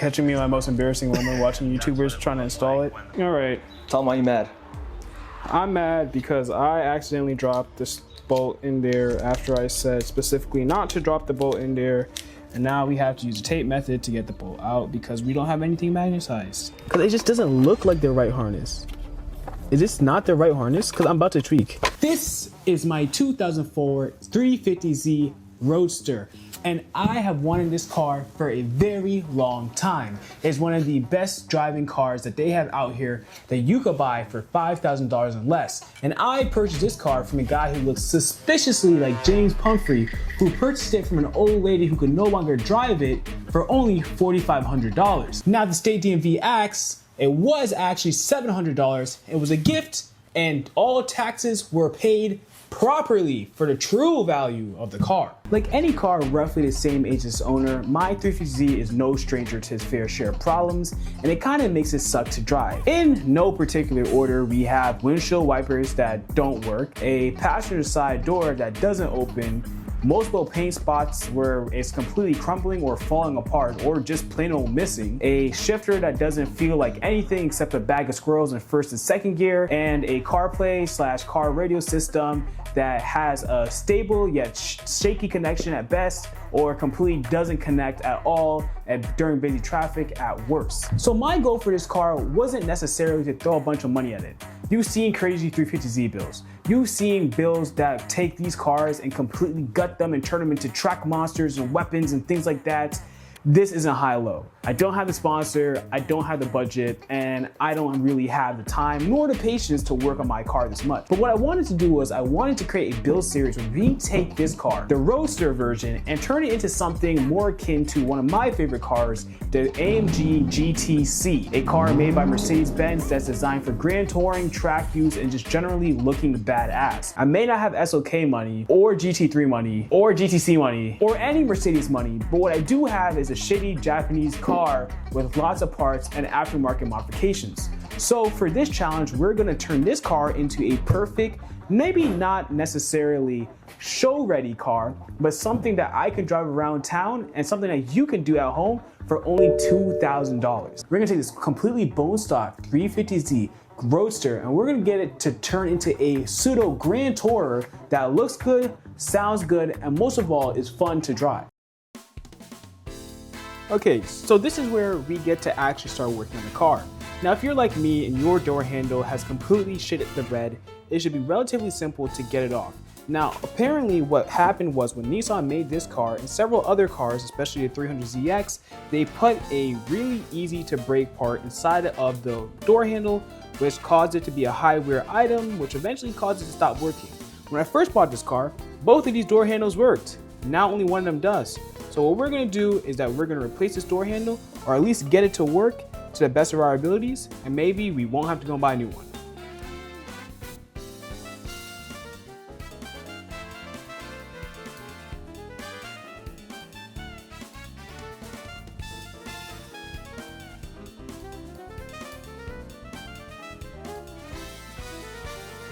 catching me in my most embarrassing moment watching YouTubers trying to install it. All right. Tell them why you mad. I'm mad because I accidentally dropped this bolt in there after I said specifically not to drop the bolt in there. And now we have to use the tape method to get the bolt out because we don't have anything magnetized. Because it just doesn't look like the right harness. Is this not the right harness? Because I'm about to tweak. This is my 2004 350Z Roadster. And I have wanted this car for a very long time. It's one of the best driving cars that they have out here that you could buy for $5,000 and less. And I purchased this car from a guy who looks suspiciously like James Pumphrey, who purchased it from an old lady who could no longer drive it for only $4,500. Now the state DMV asks, it was actually $700. It was a gift and all taxes were paid properly for the true value of the car. Like any car roughly the same age as its owner, my 350Z is no stranger to its fair share of problems, and it kind of makes it suck to drive. In no particular order, we have windshield wipers that don't work, a passenger side door that doesn't open, multiple paint spots where it's completely crumbling or falling apart or just plain old missing, a shifter that doesn't feel like anything except a bag of squirrels in first and second gear, and a CarPlay / car radio system that has a stable yet shaky connection at best, or completely doesn't connect at all during busy traffic at worst. So my goal for this car wasn't necessarily to throw a bunch of money at it. You've seen crazy 350Z builds. You've seen builds that take these cars and completely gut them and turn them into track monsters and weapons and things like that. This isn't high-low. I don't have the sponsor, I don't have the budget, and I don't really have the time nor the patience to work on my car this much. But what I wanted to do was I wanted to create a build series where we take this car, the Roadster version, and turn it into something more akin to one of my favorite cars, the AMG GTC, a car made by Mercedes-Benz that's designed for grand touring, track use, and just generally looking badass. I may not have SOK money, or GT3 money, or GTC money, or any Mercedes money, but what I do have is a shitty Japanese car with lots of parts and aftermarket modifications. So for this challenge, we're gonna turn this car into a perfect, maybe not necessarily show-ready car, but something that I can drive around town and something that you can do at home for only $2,000. We're gonna take this completely bone stock 350Z Roadster and we're gonna get it to turn into a pseudo grand tourer that looks good, sounds good, and most of all is fun to drive. Okay, so this is where we get to actually start working on the car. Now, if you're like me and your door handle has completely shit the bed, it should be relatively simple to get it off. Now, apparently what happened was when Nissan made this car and several other cars, especially the 300ZX, they put a really easy to break part inside of the door handle, which caused it to be a high wear item, which eventually caused it to stop working. When I first bought this car, both of these door handles worked. Now only one of them does. So what we're gonna do is that we're gonna replace this door handle, or at least get it to work to the best of our abilities, and maybe we won't have to go buy a new one.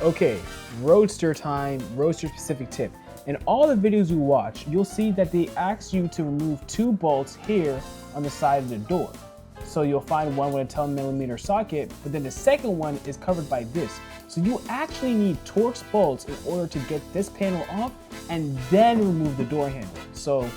Okay, Roadster time, Roadster specific tip. In all the videos you watch, you'll see that they ask you to remove 2 bolts here on the side of the door. So you'll find one with a 10mm socket, but then the second one is covered by this. So you actually need Torx bolts in order to get this panel off and then remove the door handle. So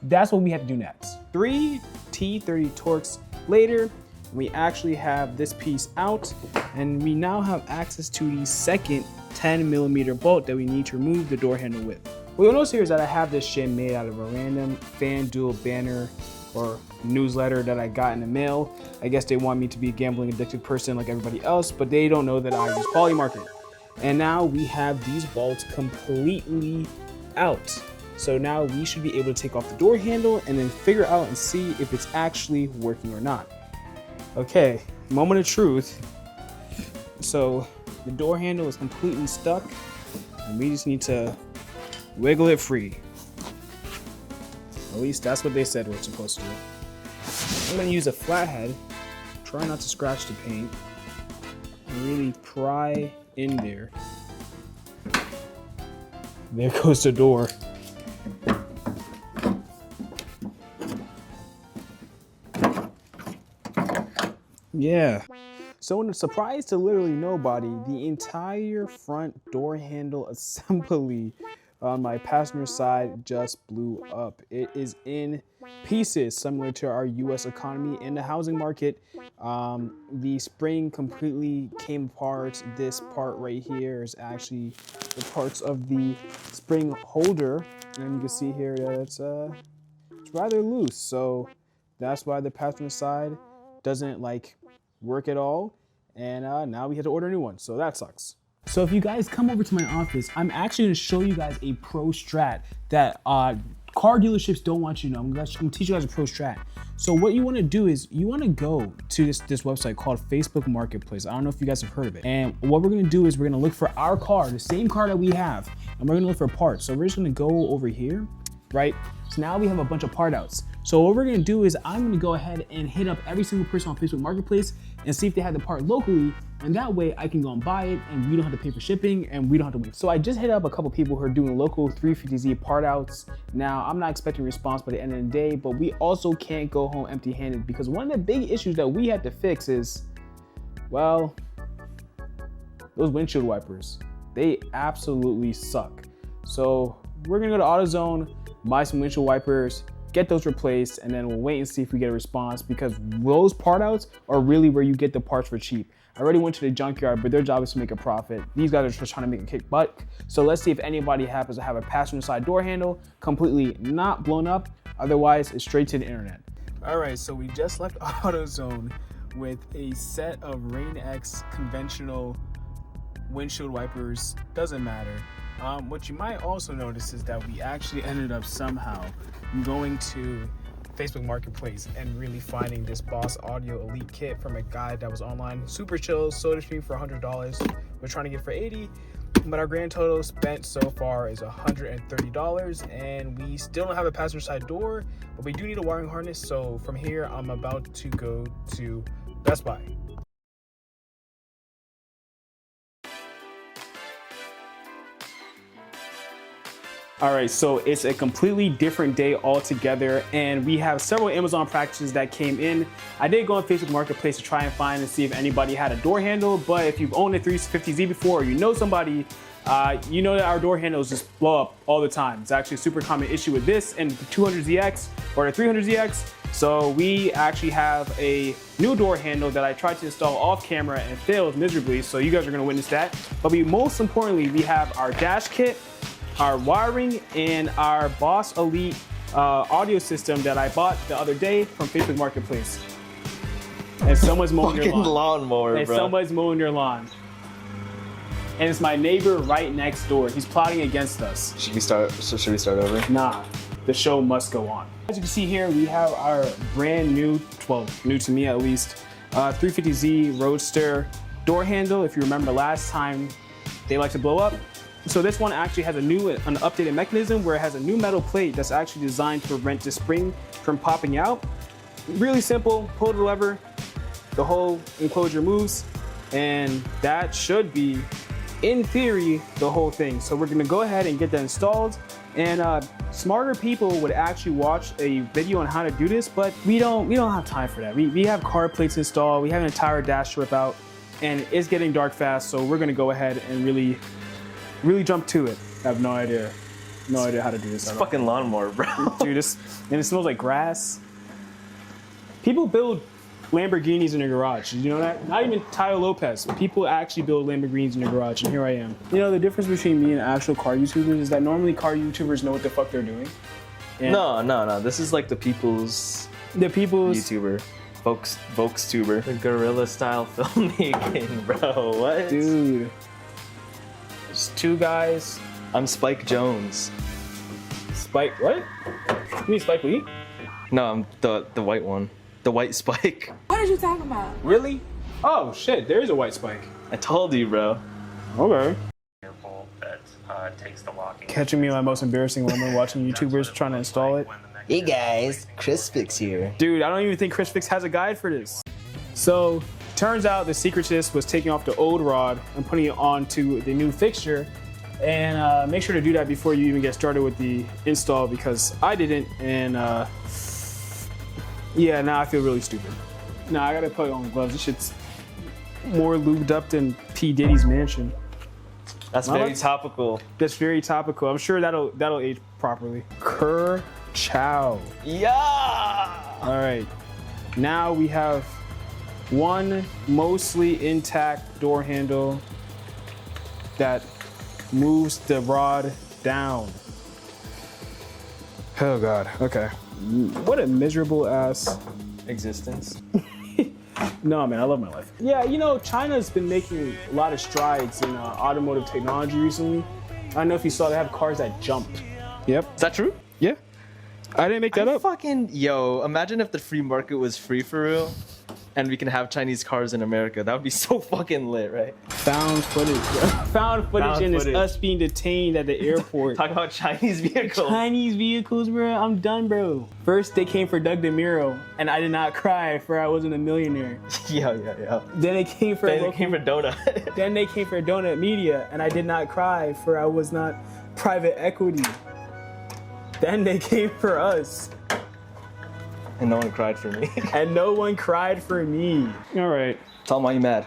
that's what we have to do next. 3 T30 Torx later, we actually have this piece out and we now have access to the second 10mm bolt that we need to remove the door handle with. What you'll notice here is that I have this shit made out of a random FanDuel banner or newsletter that I got in the mail. I guess they want me to be a gambling addicted person like everybody else, but they don't know that I use Polymarket. And now we have these bolts completely out. So now we should be able to take off the door handle and then figure out and see if it's actually working or not. Okay, moment of truth. So the door handle is completely stuck and we just need to wiggle it free. At least that's what they said we're supposed to do. I'm gonna use a flathead, try not to scratch the paint, and really pry in there. There goes the door. Yeah. So in a surprise to literally nobody, the entire front door handle assembly on my passenger side just blew up. It is in pieces, similar to our US economy in the housing market. The spring completely came apart. This part right here is actually the parts of the spring holder. And you can see here that it's rather loose. So that's why the passenger side doesn't like work at all. And now we had to order a new one. So that sucks. So if you guys come over to my office, I'm actually gonna show you guys a pro strat that car dealerships don't want you to know. I'm gonna teach you guys a pro strat. So what you wanna do is you wanna go to this website called Facebook Marketplace. I don't know if you guys have heard of it. And what we're gonna do is we're gonna look for our car, the same car that we have, and we're gonna look for parts. So we're just gonna go over here, right? So now we have a bunch of part outs. So what we're gonna do is I'm gonna go ahead and hit up every single person on Facebook Marketplace and see if they have the part locally, and that way I can go and buy it and we don't have to pay for shipping and we don't have to wait. So I just hit up a couple people who are doing local 350Z part outs. Now I'm not expecting a response by the end of the day, but we also can't go home empty handed because one of the big issues that we had to fix is, well, those windshield wipers. They absolutely suck. So we're gonna go to AutoZone, buy some windshield wipers, get those replaced, and then we'll wait and see if we get a response because those part outs are really where you get the parts for cheap. I already went to the junkyard, but their job is to make a profit. These guys are just trying to make a kick butt. So let's see if anybody happens to have a passenger side door handle completely not blown up. Otherwise, it's straight to the internet. All right, so we just left AutoZone with a set of Rain X conventional windshield wipers. Doesn't matter. What you might also notice is that we actually ended up somehow going to Facebook Marketplace and really finding this Boss Audio Elite kit from a guy that was online. Super chill, SodaStream for $100. We're trying to get it for $80, but our grand total spent so far is $130, and we still don't have a passenger side door, but we do need a wiring harness. So from here, I'm about to go to Best Buy. All right, so it's a completely different day altogether, and we have several Amazon packages that came in. I did go on Facebook Marketplace to try and find and see if anybody had a door handle, but if you've owned a 350Z before or you know somebody, you know that our door handles just blow up all the time. It's actually a super common issue with this and the 200ZX or the 300ZX. So we actually have a new door handle that I tried to install off camera and failed miserably, so you guys are gonna witness that. But most importantly, we have our dash kit, our wiring, and our Boss Elite audio system that I bought the other day from Facebook Marketplace. And someone's mowing your lawn. Lawnmower, and bro. Someone's mowing your lawn. And it's my neighbor right next door. He's plotting against us. Should we start over? Nah, the show must go on. As you can see here, we have our brand new, well, new to me at least, 350Z Roadster door handle. If you remember last time, they like to blow up. So this one actually has an updated mechanism where it has a new metal plate that's actually designed to prevent the spring from popping out. Really simple, pull the lever, the whole enclosure moves, and that should be, in theory, the whole thing. So we're gonna go ahead and get that installed, and smarter people would actually watch a video on how to do this, but we don't have time for that. We have car plates installed, we have an entire dash strip out, and it's getting dark fast, so we're gonna go ahead and really jump to it. I have no idea how to do this. It's a fucking lawnmower, bro. Dude, and it smells like grass. People build Lamborghinis in their garage. Did you know that? Not even Tayo Lopez. People actually build Lamborghinis in their garage, and here I am. You know, the difference between me and actual car YouTubers is that normally car YouTubers know what the fuck they're doing. And No. This is like the people's YouTuber. Folks-tuber. The guerrilla style filmmaking, bro. What? Dude. There's two guys. I'm Spike Jones. Spike, what? You mean Spike Lee? No, I'm the white one. The white Spike. What are you talking about? Really? Oh shit, there is a white Spike. I told you, bro. Okay. That takes the locking. Catching me in my most embarrassing moment watching YouTubers trying to install it. Hey guys, Chris Fix here. Dude, I don't even think Chris Fix has a guide for this. So, turns out the secret to this was taking off the old rod and putting it onto the new fixture. And make sure to do that before you even get started with the install, because I didn't, and yeah, now I feel really stupid. Nah, I gotta put on gloves. This shit's more lubed up than P. Diddy's mansion. That's very topical. That's very topical. I'm sure that'll age properly. Cur Chow. Yeah! All right. Now we have one mostly intact door handle that moves the rod down. Oh God, okay. What a miserable ass Existence. No, man, I love my life. Yeah, you know, China's been making a lot of strides in automotive technology recently. I don't know if you saw, they have cars that jump. Yep. Is that true? Yeah. I didn't make that up. Yo, imagine if the free market was free for real and we can have Chinese cars in America. That would be so fucking lit, right? Found footage. Found footage and it's us being detained at the airport. Talk about Chinese vehicles. Chinese vehicles, bro. I'm done, bro. First, they came for Doug DeMuro, and I did not cry for I wasn't a millionaire. Yeah. Then they came for Donut. Then they came for Donut Media, and I did not cry for I was not private equity. Then they came for us. And no one cried for me. And no one cried for me. All right. Tell them why you mad.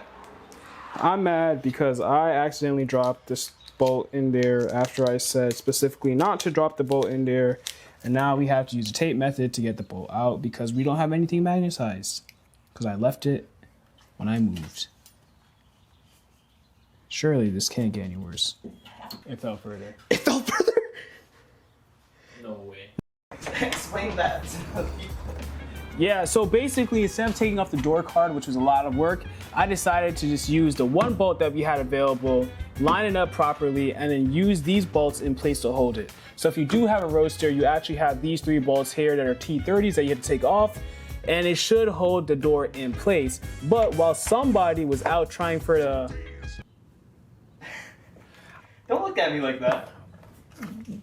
I'm mad because I accidentally dropped this bolt in there after I said specifically not to drop the bolt in there. And now we have to use the tape method to get the bolt out because we don't have anything magnetized. Because I left it when I moved. Surely this can't get any worse. It fell further. It fell further? No way. Explain that. Yeah, so basically instead of taking off the door card, which was a lot of work, I decided to just use the one bolt that we had available, line it up properly, and then use these bolts in place to hold it. So if you do have a Roadster, you actually have these three bolts here that are T30s that you have to take off, and it should hold the door in place. But while somebody was out trying for the... Don't look at me like that.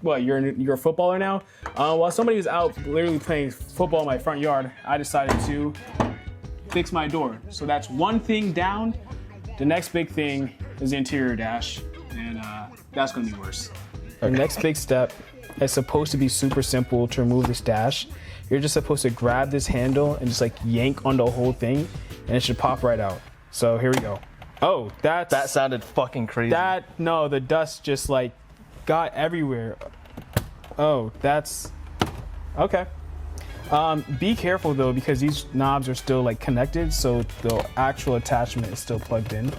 What, you're a footballer now? While somebody was out literally playing football in my front yard, I decided to fix my door. So that's one thing down. The next big thing is the interior dash, and that's gonna be worse. The next big step is supposed to be super simple to remove this dash. You're just supposed to grab this handle and just like yank on the whole thing, and it should pop right out. So here we go. Oh, that sounded fucking crazy. No, the dust just like got everywhere. Oh, that's okay. Be careful though, because these knobs are still like connected, so the actual attachment is still plugged in.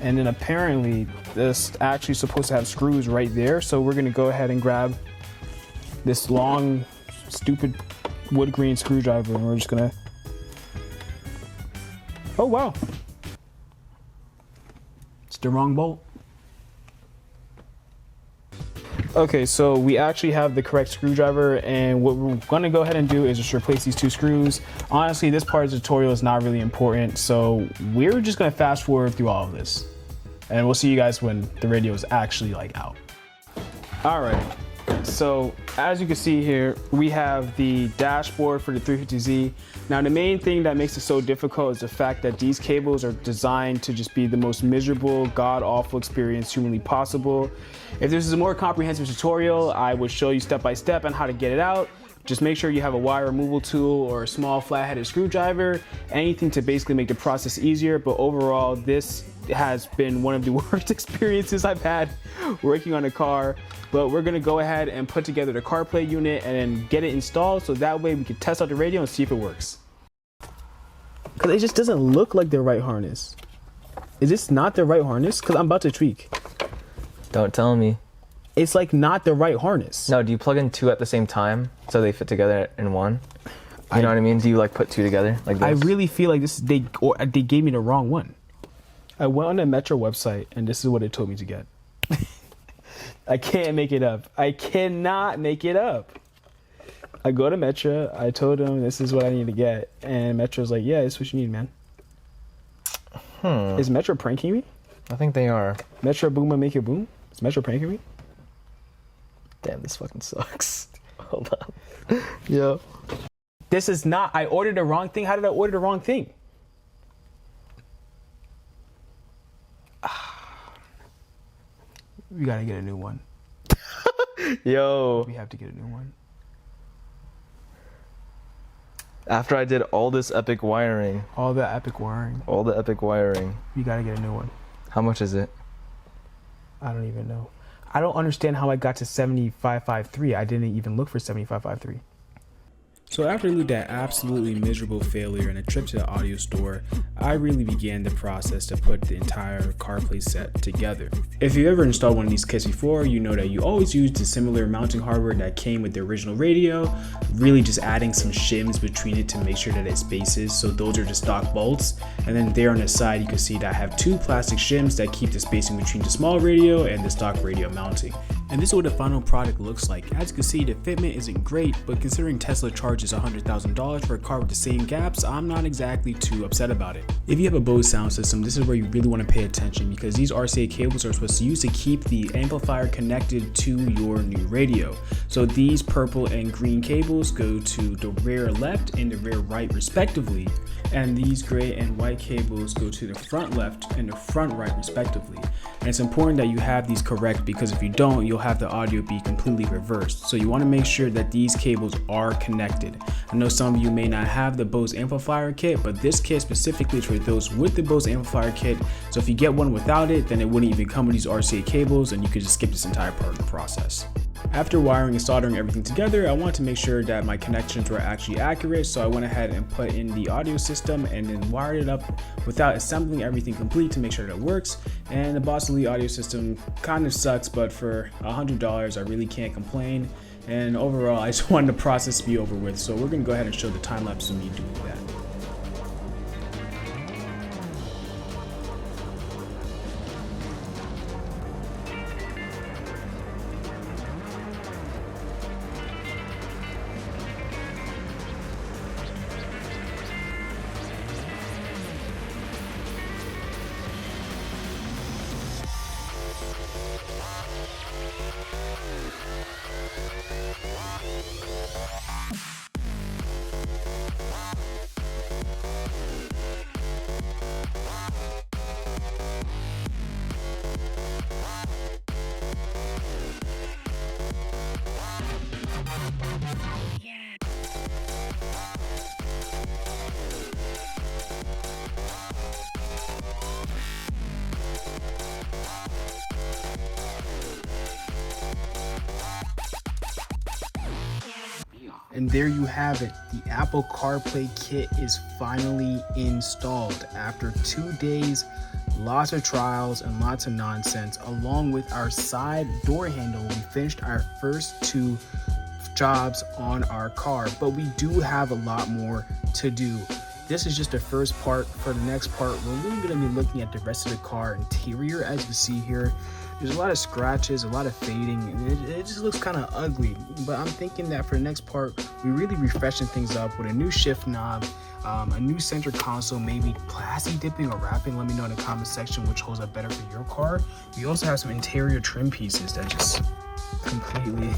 And then apparently this actually supposed to have screws right there, so we're gonna go ahead and grab this long, stupid wood grain screwdriver, and we're just gonna... Oh wow, it's the wrong bolt. Okay, so we actually have the correct screwdriver, and what we're gonna go ahead and do is just replace these two screws. Honestly, this part of the tutorial is not really important, so we're just gonna fast forward through all of this. And we'll see you guys when the radio is actually like out. All right, so as you can see here, we have the dashboard for the 350Z. Now the main thing that makes it so difficult is the fact that these cables are designed to just be the most miserable, god-awful experience humanly possible. If this is a more comprehensive tutorial, I would show you step by step on how to get it out. Just make sure you have a wire removal tool or a small flat-headed screwdriver, anything to basically make the process easier. But overall, this has been one of the worst experiences I've had working on a car. But we're gonna go ahead and put together the Carplay unit and then get it installed, so that way we can test out the radio and see if it works. Cause it just doesn't look like the right harness. Is this not the right harness? Cause I'm about to tweak. Don't tell me. It's like not the right harness. No, do you plug in two at the same time so they fit together in one? You know what I mean? Do you like put two together like this? I really feel like they gave me the wrong one. I went on the Metro website and this is what it told me to get. I can't make it up. I cannot make it up. I go to Metro, I told them this is what I need to get, and Metro's like, yeah, it's what you need, man. Is Metro pranking me? I think they are. Metro Booma make it boom? Is Metro pranking me? Damn, this fucking sucks. Hold on. Yo. This is not, I ordered the wrong thing. How did I order the wrong thing? We gotta get a new one. Yo. We have to get a new one. After I did all this epic wiring. All the epic wiring. All the epic wiring. You gotta get a new one. How much is it? I don't even know. I don't understand how I got to 7553. I didn't even look for 7553. So after that absolutely miserable failure and a trip to the audio store, I really began the process to put the entire Carplay set together. If you've ever installed one of these kits before, you know that you always use the similar mounting hardware that came with the original radio, really just adding some shims between it to make sure that it spaces. So those are the stock bolts. And then there on the side, you can see that I have two plastic shims that keep the spacing between the small radio and the stock radio mounting. And this is what the final product looks like. As you can see, the fitment isn't great, but considering Tesla charges $100,000 for a car with the same gaps, I'm not exactly too upset about it. If you have a Bose sound system, this is where you really want to pay attention, because these RCA cables are supposed to use to keep the amplifier connected to your new radio. So these purple and green cables go to the rear left and the rear right respectively, and these gray and white cables go to the front left and the front right respectively. And it's important that you have these correct, because if you don't, you'll have the audio be completely reversed. So you want to make sure that these cables are connected. I know some of you may not have the Bose amplifier kit, but this kit specifically is for those with the Bose amplifier kit. So if you get one without it, then it wouldn't even come with these RCA cables, and you could just skip this entire part of the process. After wiring and soldering everything together, I wanted to make sure that my connections were actually accurate, so I went ahead and put in the audio system and then wired it up without assembling everything complete to make sure that it works. And the Boss Elite audio system kind of sucks, but for $100 I really can't complain. And overall, I just wanted the process to be over with, so we're going to go ahead and show the time lapse of me doing that. And there you have it. The Apple CarPlay kit is finally installed. After 2 days, lots of trials and lots of nonsense, along with our side door handle, we finished our first 2 jobs on our car, but we do have a lot more to do. This is just the first part. For the next part, we're really going to be looking at the rest of the car interior. As you see here, there's a lot of scratches, a lot of fading, and it just looks kind of ugly. But I'm thinking that for the next part, we really refreshing things up with a new shift knob, a new center console, maybe plastic dipping or wrapping. Let me know in the comment section which holds up better for your car. We also have some interior trim pieces that just completely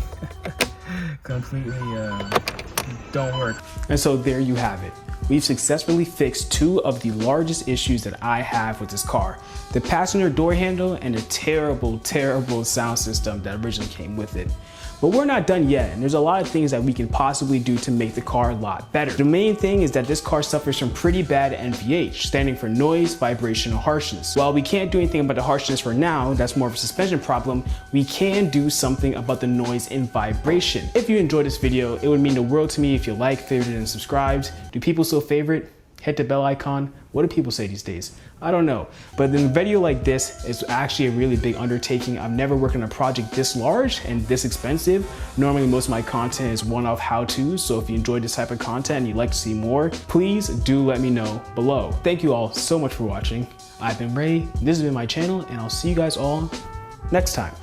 don't work. And so there you have it. We've successfully fixed 2 of the largest issues that I have with this car: the passenger door handle and the terrible sound system that originally came with it. But we're not done yet, and there's a lot of things that we can possibly do to make the car a lot better. The main thing is that this car suffers from pretty bad NVH, standing for noise, vibration, and harshness. While we can't do anything about the harshness for now, that's more of a suspension problem, we can do something about the noise and vibration. If you enjoyed this video, it would mean the world to me if you liked, favorited, and subscribed. Do people still favorite? Hit the bell icon. What do people say these days? I don't know. But in a video like this, it's actually a really big undertaking. I've never worked on a project this large and this expensive. Normally, most of my content is one-off how-tos. So if you enjoyed this type of content and you'd like to see more, please do let me know below. Thank you all so much for watching. I've been Ray. This has been my channel, and I'll see you guys all next time.